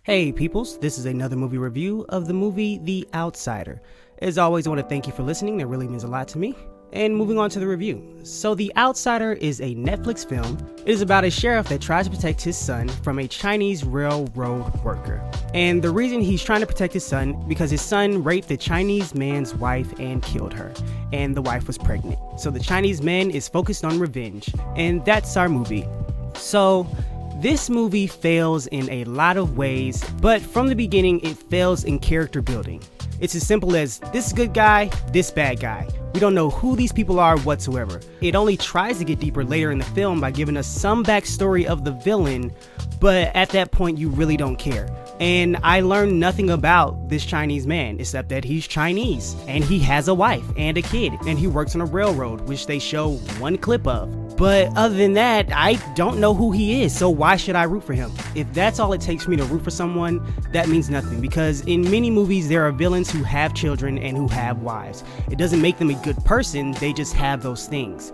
Hey peoples, this is another movie review of the movie The Outsider. As always, I want to thank you for listening, that really means a lot to me. And moving on to the review. So The Outsider is a Netflix film. It is about a sheriff that tries to protect his son from a Chinese railroad worker. And the reason he's trying to protect his son, because his son raped the Chinese man's wife and killed her. And the wife was pregnant. So the Chinese man is focused on revenge. And that's our movie. So this movie fails in a lot of ways, but from the beginning it fails in character building. It's as simple as this good guy, this bad guy. We don't know who these people are whatsoever. It only tries to get deeper later in the film by giving us some backstory of the villain, but at that point you really don't care. And I learned nothing about this Chinese man except that he's Chinese and he has a wife and a kid and he works on a railroad, which they show one clip of. But other than that, I don't know who he is, so why should I root for him? If that's all it takes for me to root for someone, that means nothing, because in many movies there are villains who have children and who have wives. It doesn't make them a good person, they just have those things.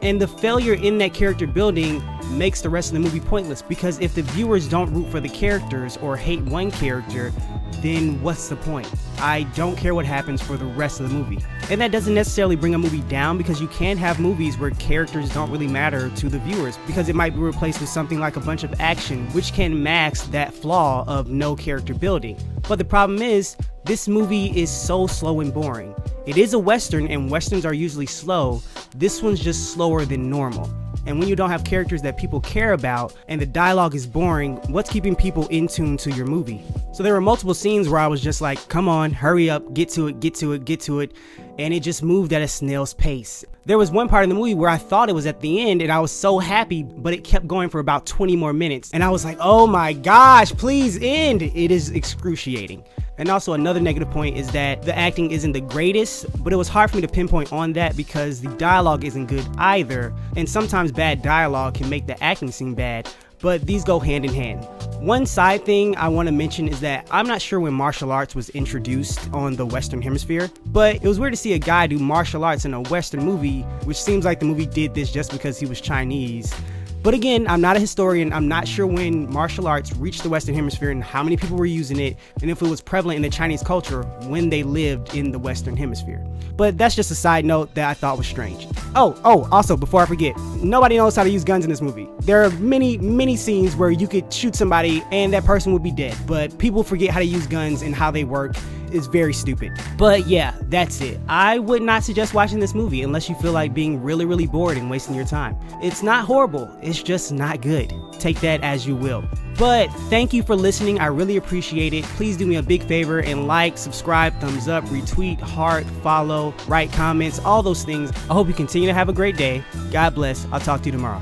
And the failure in that character building makes the rest of the movie pointless, because if the viewers don't root for the characters or hate one character, then what's the point? I don't care what happens for the rest of the movie. And that doesn't necessarily bring a movie down, because you can have movies where characters don't really matter to the viewers, because it might be replaced with something like a bunch of action, which can mask that flaw of no character building. But the problem is, this movie is so slow and boring. It is a Western, and Westerns are usually slow. This one's just slower than normal. And when you don't have characters that people care about and the dialogue is boring, what's keeping people in tune to your movie? So there were multiple scenes where I was just like, come on, hurry up, get to it, get to it, get to it. And it just moved at a snail's pace. There was one part in the movie where I thought it was at the end and I was so happy, but it kept going for about 20 more minutes. And I was like, oh my gosh, please end. It is excruciating. And also another negative point is that the acting isn't the greatest, but it was hard for me to pinpoint on that because the dialogue isn't good either. And sometimes bad dialogue can make the acting seem bad, but these go hand in hand. One side thing I want to mention is that I'm not sure when martial arts was introduced on the Western Hemisphere, but it was weird to see a guy do martial arts in a Western movie, which seems like the movie did this just because he was Chinese. But again, I'm not a historian. I'm not sure when martial arts reached the Western Hemisphere and how many people were using it, and if it was prevalent in the Chinese culture when they lived in the Western Hemisphere. But that's just a side note that I thought was strange. Also, before I forget, nobody knows how to use guns in this movie. There are many scenes where you could shoot somebody and that person would be dead, but people forget how to use guns and how they work. Is very stupid. But yeah, that's it. I would not suggest watching this movie unless you feel like being really bored and wasting your time. It's not horrible, it's just not good. Take that as you will. But thank you for listening, I really appreciate it. Please do me a big favor and like, subscribe, thumbs up, retweet, heart, follow, write comments, all those things. I hope you continue to have a great day. God bless. I'll talk to you tomorrow.